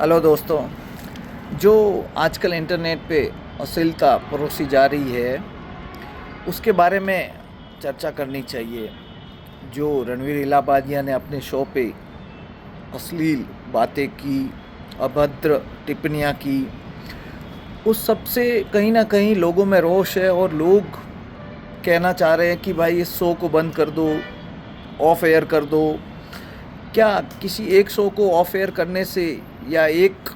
Hello दोस्तों। जो आजकल इंटरनेट पे अश्लीलता परोसी जा रही है उसके बारे में चर्चा करनी चाहिए। जो रणवीर इलाहाबादिया ने अपने शो पे अश्लील बातें की, अभद्र टिप्पणियाँ की, उस सब से कहीं ना कहीं लोगों में रोष है और लोग कहना चाह रहे हैं कि भाई इस शो को बंद कर दो, ऑफ एयर कर दो। क्या किसी एक शो को ऑफ एयर करने से या एक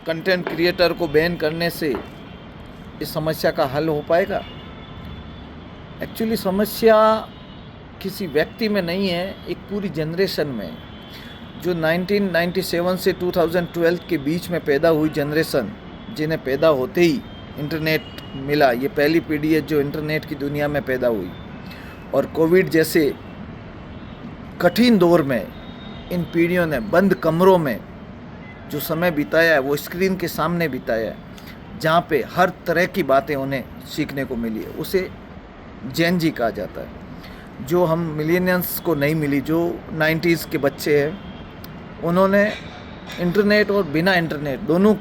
कंटेंट क्रिएटर को बैन करने से इस समस्या का हल हो पाएगा? एक्चुअली समस्या किसी व्यक्ति में नहीं है, एक पूरी जनरेशन में। जो 1997 से 2012 के बीच में पैदा हुई जनरेशन, जिन्हें पैदा होते ही इंटरनेट मिला, ये पहली पीढ़ी है जो इंटरनेट की दुनिया में पैदा हुई। और कोविड जैसे कठिन दौर में इन पीढ़ियों ने बंद कमरों में जो समय बिताया है वो स्क्रीन के सामने बिताया है, जहाँ पे हर तरह की बातें उन्हें सीखने को मिली है। उसे जेन जी कहा जाता है। जो हम मिलेनियल्स को नहीं मिली, जो 90s के बच्चे हैं, उन्होंने इंटरनेट और बिना इंटरनेट दोनों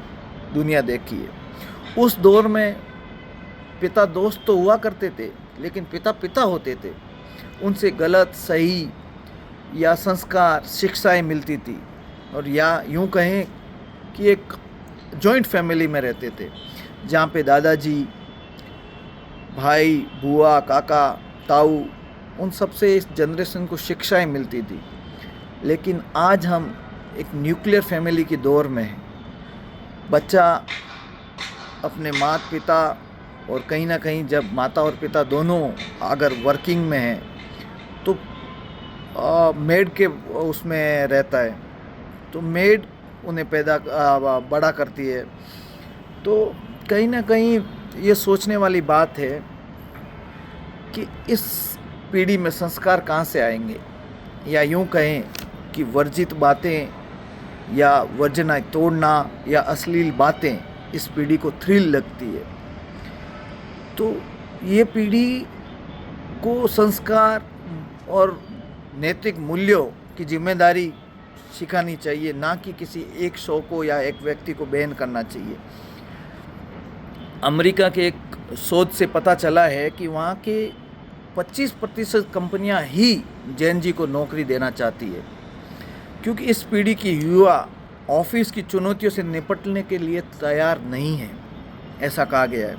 दुनिया देखी है। उस दौर में पिता दोस्त तो हुआ करते थे, लेकिन पिता पिता होते थे। उनसे गलत सही या संस्कार शिक्षाएं मिलती थी, और या यूँ कहें कि एक जॉइंट फैमिली में रहते थे, जहाँ पे दादाजी, भाई, बुआ, काका, ताऊ, उन सब से इस जनरेशन को शिक्षाएं मिलती थी। लेकिन आज हम एक न्यूक्लियर फैमिली की दौर में हैं। बच्चा अपने माता पिता, और कहीं ना कहीं जब माता और पिता दोनों अगर वर्किंग में हैं तो मेड के उसमें रहता है, तो मेड उन्हें बड़ा करती है। तो कहीं ना कहीं ये सोचने वाली बात है कि इस पीढ़ी में संस्कार कहाँ से आएंगे, या यूँ कहें कि वर्जित बातें या वर्जना तोड़ना या अश्लील बातें इस पीढ़ी को थ्रिल लगती है। तो ये पीढ़ी को संस्कार और नैतिक मूल्यों की जिम्मेदारी सिखानी चाहिए, ना कि किसी एक शो को या एक व्यक्ति को बैन करना चाहिए। अमेरिका के एक शोध से पता चला है कि वहाँ के 25% कंपनियाँ ही जेन जी को नौकरी देना चाहती है, क्योंकि इस पीढ़ी की युवा ऑफिस की चुनौतियों से निपटने के लिए तैयार नहीं है, ऐसा कहा गया है।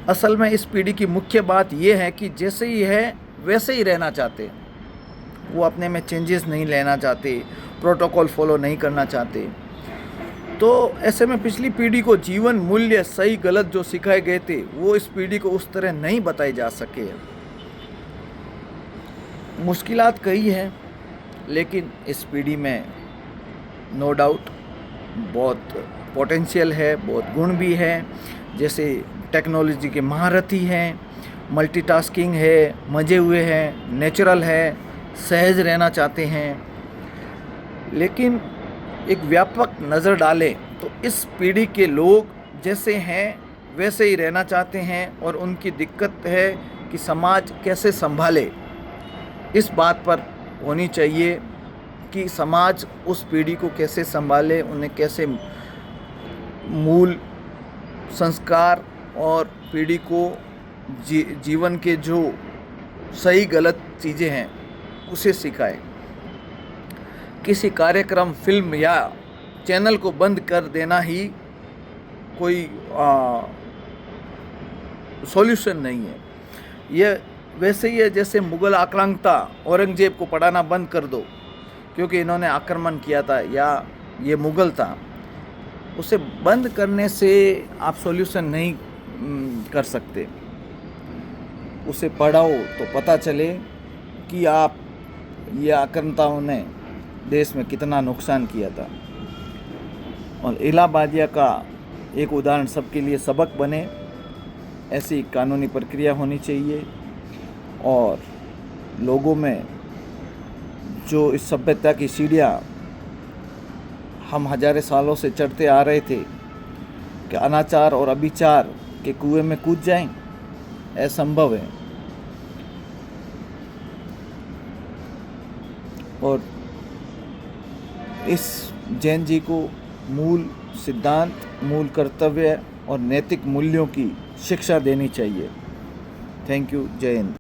असल में इस पीढ़ी की मुख्य बात यह है कि जैसे ही है वैसे ही रहना चाहते हैं। वो अपने में चेंजेस नहीं लेना चाहते, प्रोटोकॉल फॉलो नहीं करना चाहते। तो ऐसे में पिछली पीढ़ी को जीवन मूल्य सही गलत जो सिखाए गए थे वो इस पीढ़ी को उस तरह नहीं बताए जा सके। मुश्किलात कई हैं, लेकिन इस पीढ़ी में नो डाउट बहुत पोटेंशियल है, बहुत गुण भी है। जैसे टेक्नोलॉजी के महारथी हैं, मल्टीटास्किंग है, मजे हुए हैं, नेचुरल है, सहज रहना चाहते हैं। लेकिन एक व्यापक नज़र डालें तो इस पीढ़ी के लोग जैसे हैं वैसे ही रहना चाहते हैं, और उनकी दिक्कत है कि समाज कैसे संभाले। इस बात पर होनी चाहिए कि समाज उस पीढ़ी को कैसे संभाले, उन्हें कैसे मूल संस्कार और पीढ़ी को जीवन के जो सही गलत चीज़ें हैं उसे सिखाए। किसी कार्यक्रम, फिल्म या चैनल को बंद कर देना ही कोई सॉल्यूशन नहीं है। यह वैसे ही है जैसे मुग़ल आक्रांता औरंगज़ेब को पढ़ाना बंद कर दो क्योंकि इन्होंने आक्रमण किया था या ये मुग़ल था। उसे बंद करने से आप सॉल्यूशन नहीं कर सकते। उसे पढ़ाओ तो पता चले कि आप ये आक्रांताओं ने देश में कितना नुकसान किया था। और इलाहाबादिया का एक उदाहरण सबके लिए सबक बने, ऐसी कानूनी प्रक्रिया होनी चाहिए। और लोगों में जो इस सभ्यता की सीढ़ियाँ हम हजारों सालों से चढ़ते आ रहे थे कि अनाचार और अभिचार के कुएं में कूद जाएं, असंभव है। और इस जैन जी को मूल सिद्धांत, मूल कर्तव्य और नैतिक मूल्यों की शिक्षा देनी चाहिए। Thank you. जय हिंद।